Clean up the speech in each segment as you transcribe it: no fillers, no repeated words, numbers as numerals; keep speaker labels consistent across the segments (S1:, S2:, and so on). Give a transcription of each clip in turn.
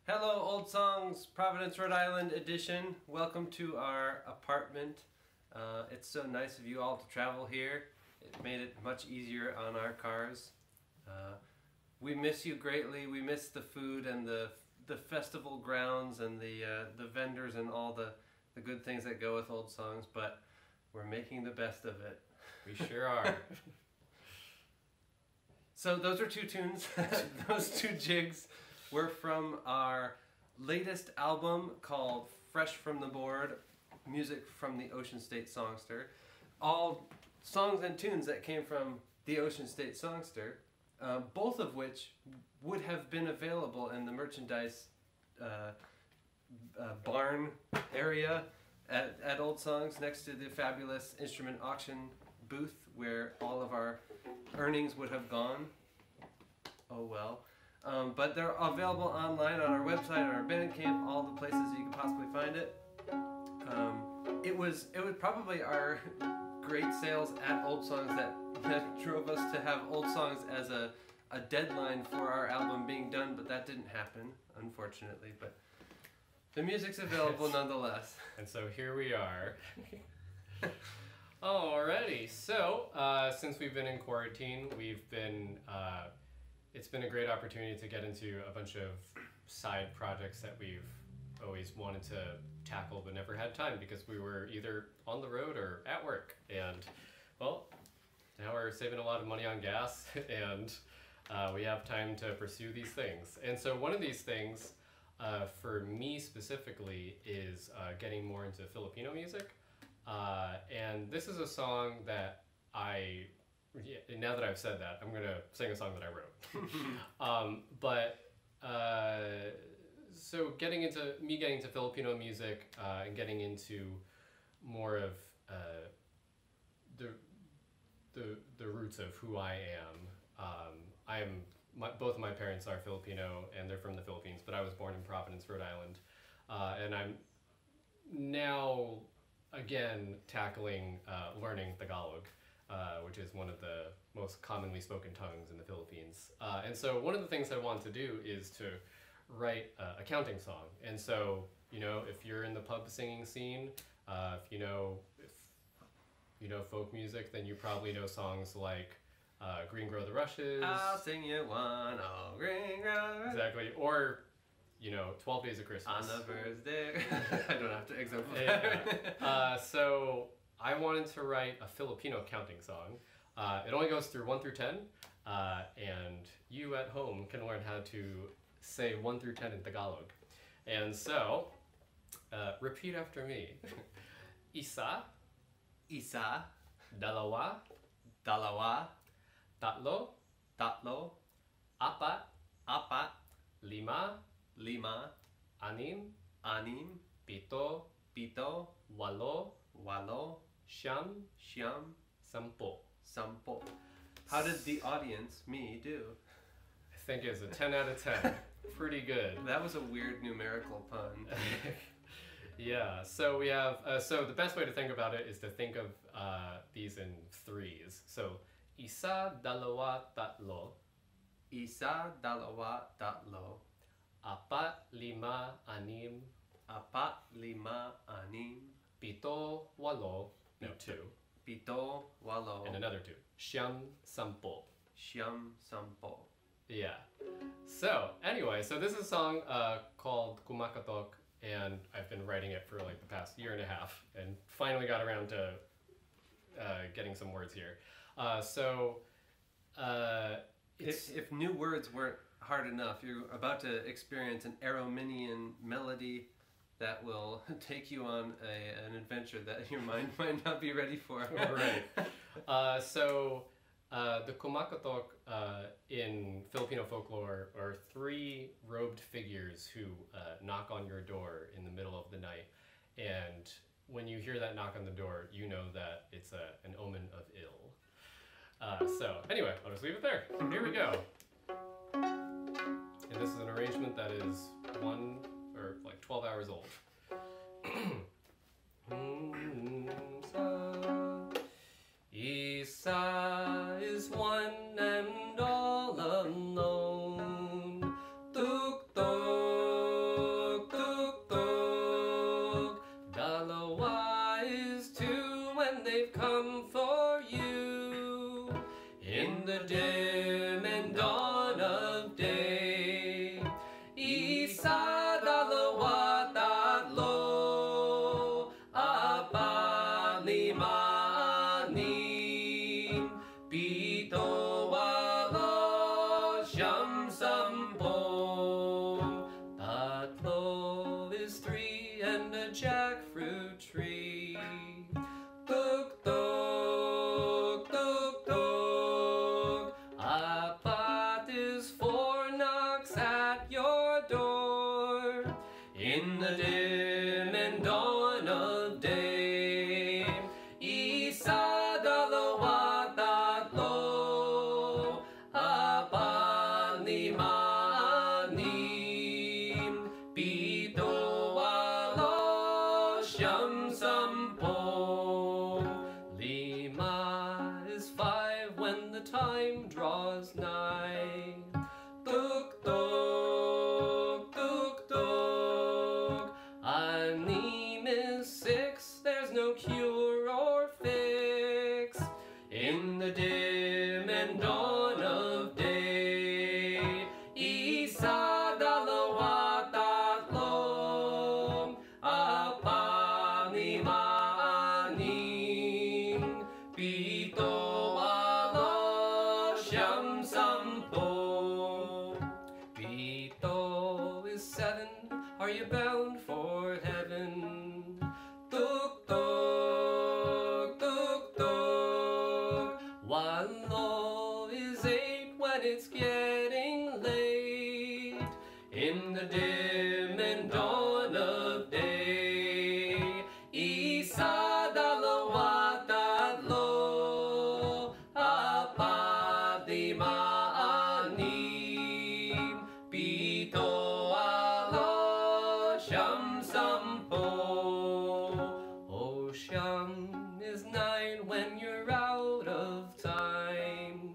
S1: Hello, Old Songs, Providence, Rhode Island edition. Welcome to our apartment. It's so nice of you all to travel here. It made it much easier on our cars. We miss you greatly. We miss the food and the festival grounds and the vendors and all the good things that go with Old Songs, but we're making the best of it.
S2: We sure are.
S1: So those are two tunes. Those two jigs were from our latest album called Fresh from the Board, music from the Ocean State Songster. All songs and tunes that came from the Ocean State Songster, both of which would have been available in the merchandise barn area at Old Songs next to the fabulous instrument auction booth where all of our earnings would have gone. Oh well. But they're available online on our website, on our Bandcamp, all the places you can possibly find it. It was probably our great sales at Old Songs that drove us to have Old Songs as a deadline for our album being done, but that didn't happen, unfortunately. But the music's available nonetheless.
S2: And so here we are. Alrighty, so since we've been in quarantine, it's been a great opportunity to get into a bunch of side projects that we've always wanted to tackle but never had time because we were either on the road or at work. And well, now we're saving a lot of money on gas and we have time to pursue these things. And so one of these things for me specifically is getting more into Filipino music. And this is a song that now that I've said that, I'm going to sing a song that I wrote. So getting into Filipino music and getting into more of the roots of who I am. Both of my parents are Filipino and they're from the Philippines, but I was born in Providence, Rhode Island. And I'm now again tackling learning Tagalog. Which is one of the most commonly spoken tongues in the Philippines. And so one of the things I want to do is to write a counting song. And so, if you're in the pub singing scene, if you know folk music, then you probably know songs like Green Grow the Rushes.
S1: I'll sing you one, oh green grow.
S2: Exactly. Or 12 Days of Christmas.
S1: On the first day. I don't have to exemplify.
S2: Yeah. So I wanted to write a Filipino counting song. It only goes through 1 through 10, and you at home can learn how to say 1 through 10 in Tagalog. And so, repeat after me. Isa,
S1: Isa,
S2: dalawa,
S1: dalawa,
S2: tatlo,
S1: tatlo,
S2: apat,
S1: apat,
S2: lima,
S1: lima,
S2: anim,
S1: anim,
S2: pito,
S1: pito,
S2: walo,
S1: walo,
S2: siyam,
S1: siyam,
S2: sampo.
S1: sampo. How did the audience, me, do?
S2: I think it's a 10 out of 10. Pretty good.
S1: That was a weird numerical pun.
S2: Yeah, so we have, so the best way to think about it is to think of these in threes. So, isa, dalawa, tatlo.
S1: Isa, dalawa, tatlo.
S2: Apat, lima, anim.
S1: Apat, lima, anim.
S2: Pito, walo. No, two.
S1: Pito, walo.
S2: And another two. Siyam, sampo.
S1: Siyam, sampo.
S2: Yeah. So, anyway, so this is a song called Kumakatok, and I've been writing it for like the past year and a half, and finally got around to getting some words here.
S1: If new words weren't hard enough, you're about to experience an Arominian melody that will take you on an adventure that your mind might not be ready for.
S2: Right. The Kumakatok in Filipino folklore are 3 robed figures who knock on your door in the middle of the night. And when you hear that knock on the door, you know that it's an omen of ill. So anyway, I'll just leave it there. Here we go. And this is an arrangement that is 12 hours old. Isa is one and all alone. Tuktok pom. Tatlo is 3 and a jackfruit tree. Tuk tuk, tuk tuk. Apat is 4 knocks at your door. In the dim and dawn of day, isa dalawa tatlo, apat lima anim, pito walo siyam sampo. Lima is 5 when the time draws nigh. Tuk tuk, tuk tuk. Anim is 6, there's no cure or fix. In the dim and dawn of day, isa dalawa tatlo, apat lima anim, pito walo siyam sampo. Pito is 7, are you bound for heaven? Tuk tuk, tuk tuk. Walo is 8 when it's getting late. In the dim and dawn of day, isa dalawa tatlo, apat lima anim, pito walo siyam sampo. Oh, siyam is 9 when you're out of time.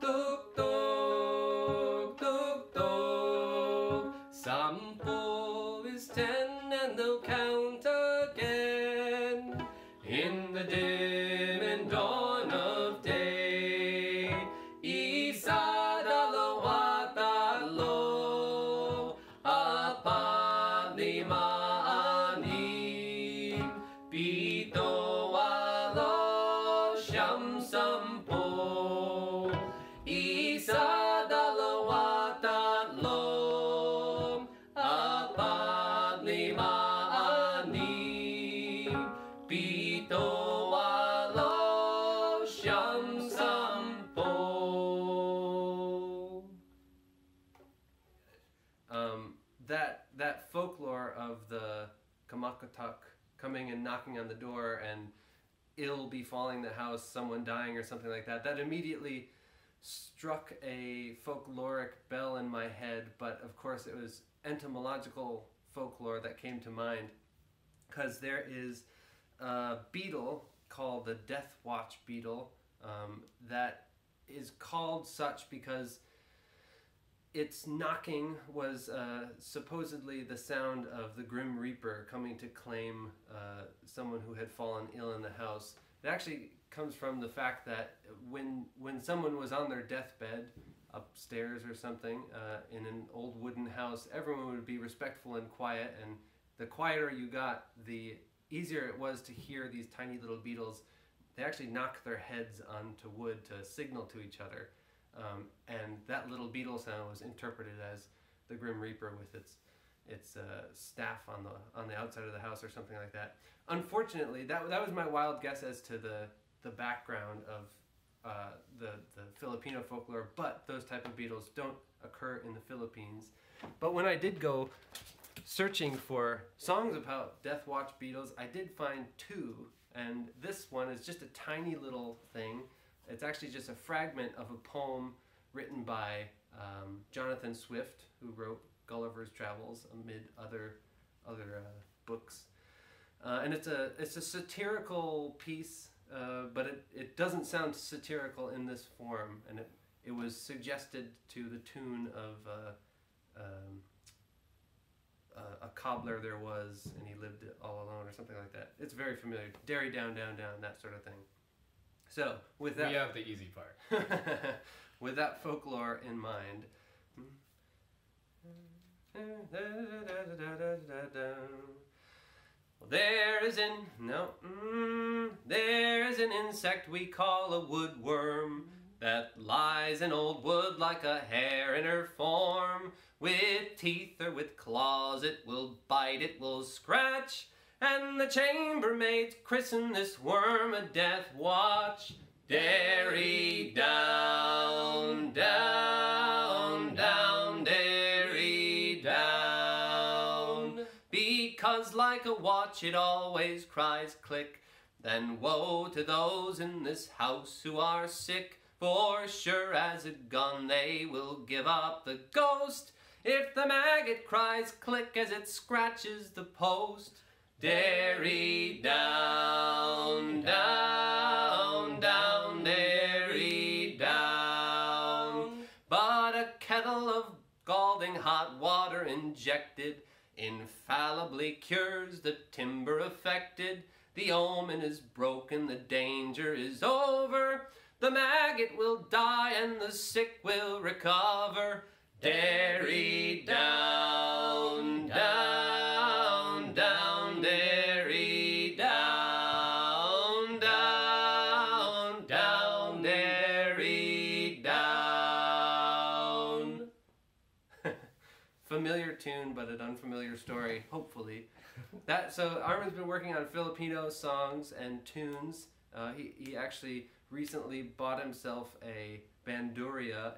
S2: Tuk tuk, tuk tuk. Sampo is 10 and they'll count again. In the dim and dawn of day, isa dalawa tatlo, apat lima anim, pito walo siyam sampo. Isa dalawa tatlo, apat lima anim, pito walo siyam sampo.
S1: That folklore of the kamakatuk coming and knocking on the door and ill befalling the house, someone dying or something like that, that immediately struck a folkloric bell in my head, but of course it was entomological folklore that came to mind, because there is a beetle called the Death Watch beetle that is called such because its knocking was supposedly the sound of the Grim Reaper coming to claim someone who had fallen ill in the house. It actually comes from the fact that when someone was on their deathbed upstairs or something in an old wooden house, everyone would be respectful and quiet, and the quieter you got, the easier it was to hear these tiny little beetles. They actually knock their heads onto wood to signal to each other. And that little beetle sound was interpreted as the Grim Reaper with its staff on the outside of the house or something like that. Unfortunately, that was my wild guess as to the background of the Filipino folklore, but those type of beetles don't occur in the Philippines. But when I did go searching for songs about Death Watch beetles, I did find 2, and this one is just a tiny little thing. It's actually just a fragment of a poem written by Jonathan Swift, who wrote Gulliver's Travels amid other books. And it's a satirical piece, but it doesn't sound satirical in this form, and it was suggested to the tune of a cobbler there was, and he lived all alone, or something like that. It's very familiar. Derry down, down, down, that sort of thing. So, with that...
S2: We have the easy part.
S1: With that folklore in mind... Well, there is an insect we call a woodworm. that lies in old wood like a hare in her form. With teeth or with claws it will bite, it will scratch, and the chambermaids christen this worm a death watch. Derry down, down, down, derry down. Because like a watch it always cries click. Then woe to those in this house who are sick, for sure as a gun they will give up the ghost if the maggot cries click as it scratches the post. Derry down, down, down, derry down. But a kettle of scalding hot water injected infallibly cures the timber affected. The omen is broken, the danger is over. The maggot will die and the sick will recover. Derry down, down, down, derry down, down, down, derry down. Familiar tune, but an unfamiliar story, hopefully. So Armin's been working on Filipino songs and tunes. He actually recently bought himself a bandurria,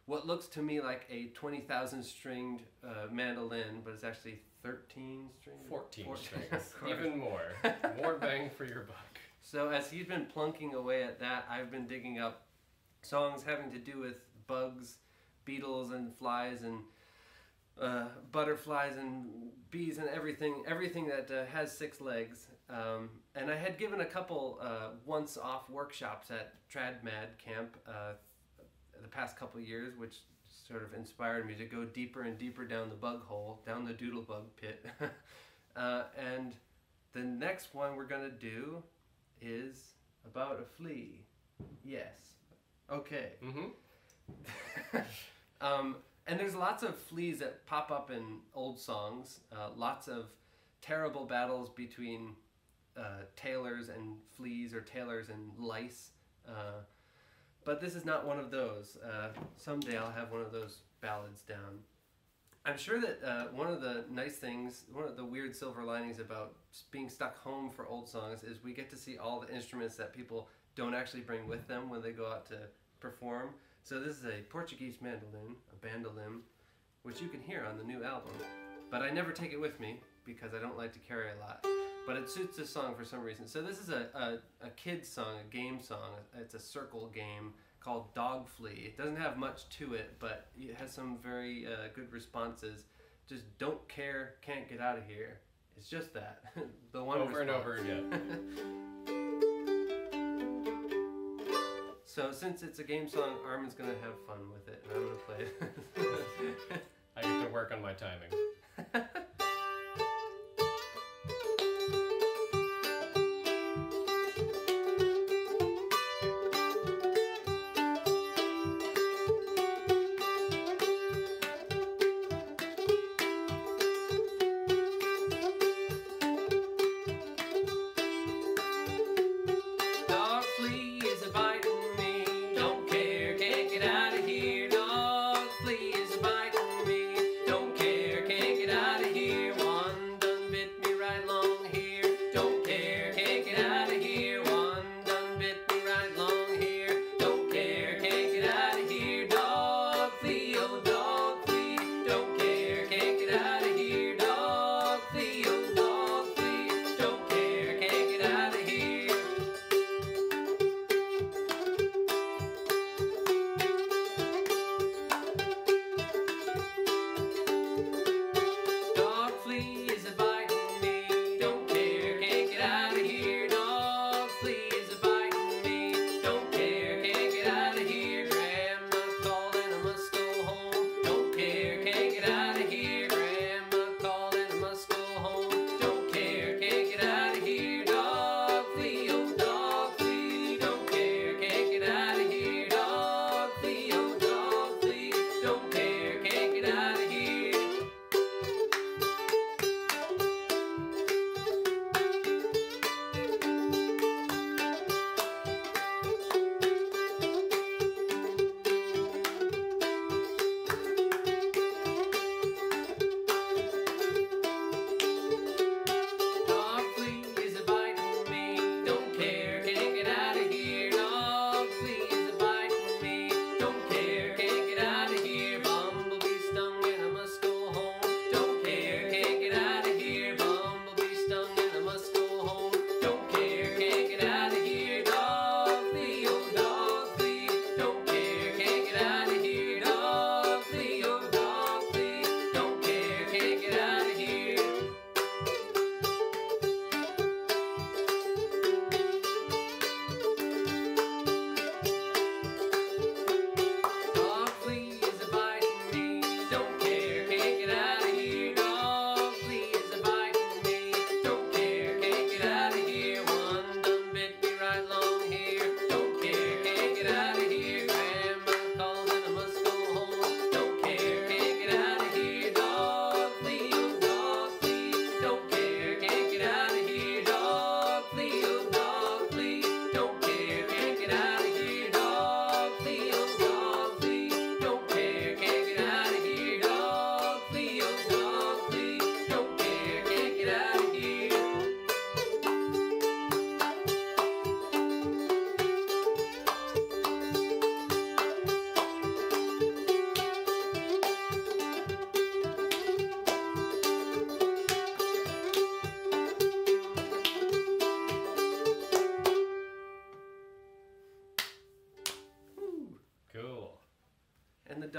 S1: what looks to me like a 20,000 stringed mandolin, but it's actually 13 strings?
S2: 14 strings, even more. More bang for your buck.
S1: So as he's been plunking away at that, I've been digging up songs having to do with bugs, beetles and flies and butterflies and bees and everything that has 6 legs. And I had given a couple once-off workshops at TradMad Camp the past couple years, which sort of inspired me to go deeper and deeper down the bug hole, down the doodle bug pit. And the next one we're going to do is about a flea. Yes. Okay.
S2: Mm-hmm.
S1: And there's lots of fleas that pop up in old songs, lots of terrible battles between tailors and fleas or tailors and lice. But this is not one of those. Someday I'll have one of those ballads down. I'm sure that one of the nice things, one of the weird silver linings about being stuck home for old songs is we get to see all the instruments that people don't actually bring with them when they go out to perform. So this is a Portuguese mandolin, a bandolim, which you can hear on the new album. But I never take it with me because I don't like to carry a lot. But it suits this song for some reason. So this is a kid's song, a game song. It's a circle game called Dog Flea. It doesn't have much to it, but it has some very good responses. Just don't care, can't get out of here. It's just that. The one
S2: over
S1: response.
S2: and over again.
S1: So since it's a game song, Armin's going to have fun with it, and I'm going to play it.
S2: I get to work on my timing.
S1: Don't care,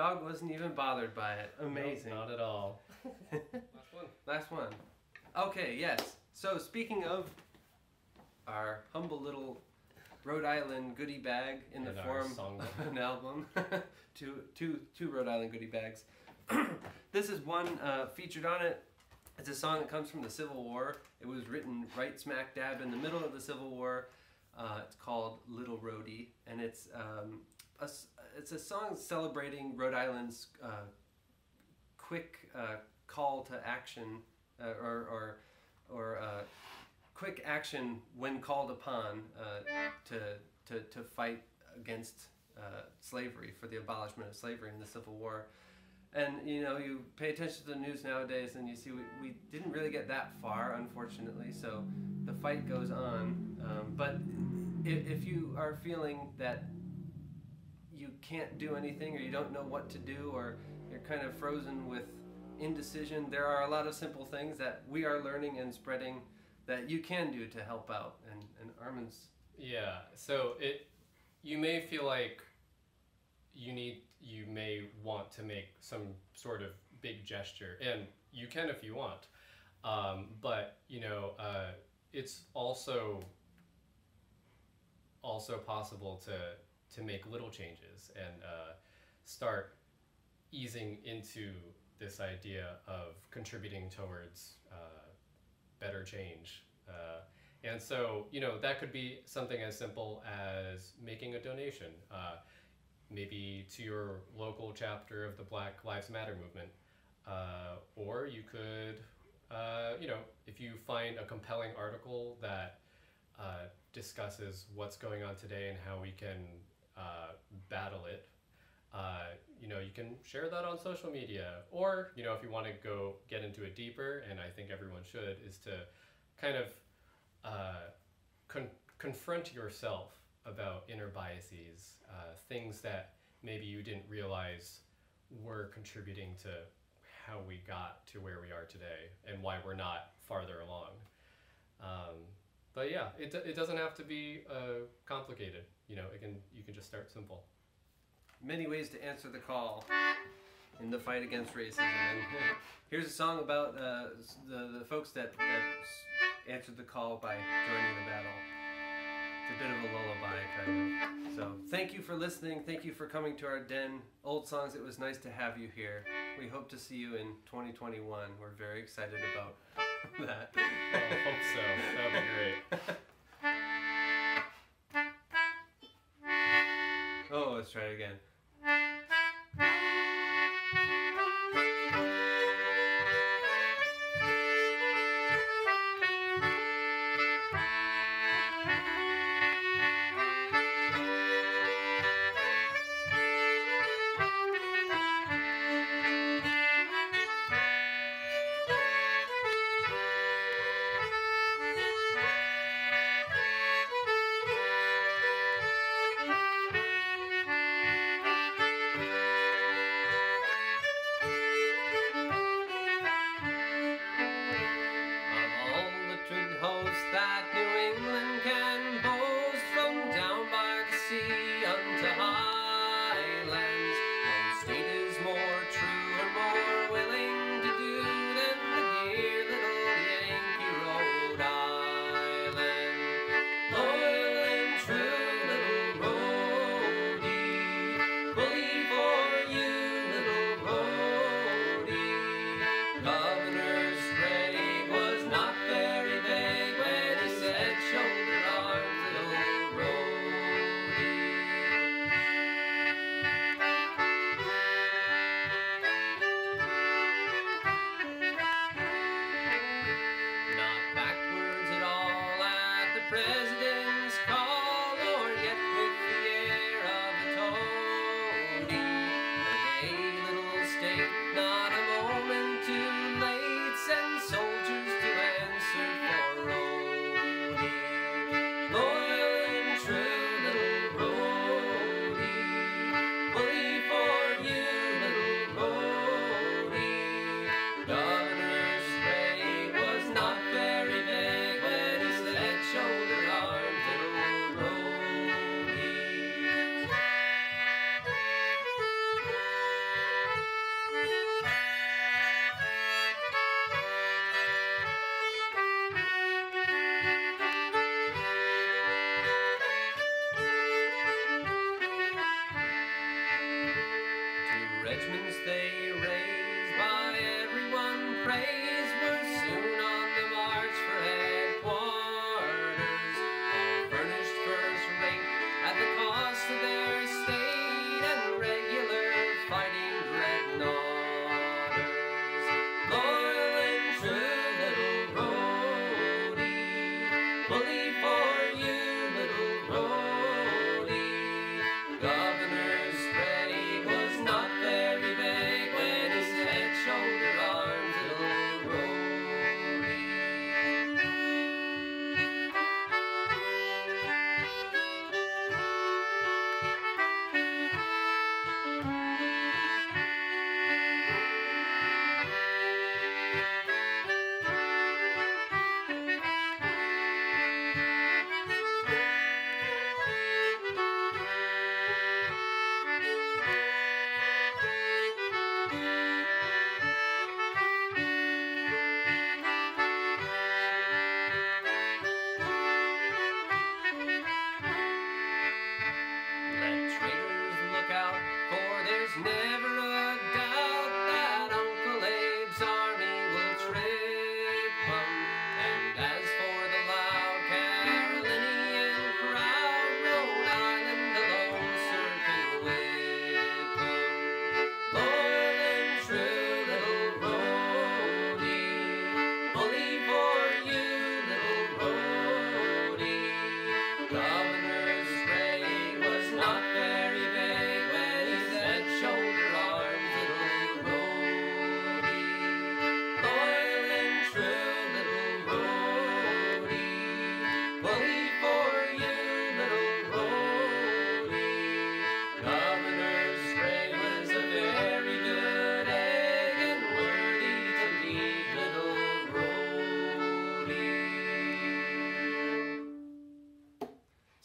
S1: dog wasn't even bothered by it. Amazing.
S2: Nope, not at all. Last one.
S1: Last one. Okay, yes. So speaking of our humble little Rhode Island goodie bag in the form of an album, two Rhode Island goodie bags. This is one featured on it. It's a song that comes from the Civil War. It was written right smack dab in the middle of the Civil War. It's called Little Rhodey, and it's a song celebrating Rhode Island's quick call to action, or quick action when called upon to fight against slavery, for the abolishment of slavery in the Civil War. And you know, you pay attention to the news nowadays and you see we didn't really get that far, unfortunately, so the fight goes on. But if you are feeling that you can't do anything, or you don't know what to do, or you're kind of frozen with indecision, there are a lot of simple things that we are learning and spreading that you can do to help out. And Armin's...
S2: Yeah, so you may feel like you may want to make some sort of big gesture, and you can if you want, but you know, it's also possible to make little changes and start easing into this idea of contributing towards better change. And so, you know, that could be something as simple as making a donation, maybe to your local chapter of the Black Lives Matter movement. Or you could, you know, if you find a compelling article that discusses what's going on today and how we can battle it, you know, you can share that on social media. Or, you know, if you want to get into it deeper, and I think everyone should, is to kind of confront yourself about inner biases, things that maybe you didn't realize were contributing to how we got to where we are today and why we're not farther along. But yeah, it doesn't have to be complicated. You know, you can just start simple.
S1: Many ways to answer the call in the fight against racism. And here's a song about the folks that answered the call by joining the battle. It's a bit of a lullaby, kind of. So thank you for listening. Thank you for coming to our den. Old Songs, it was nice to have you here. We hope to see you in 2021. We're very excited about that.
S2: I hope so. That would be great.
S1: Oh, let's try it again.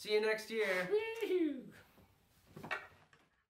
S1: See you next year.
S2: Woohoo!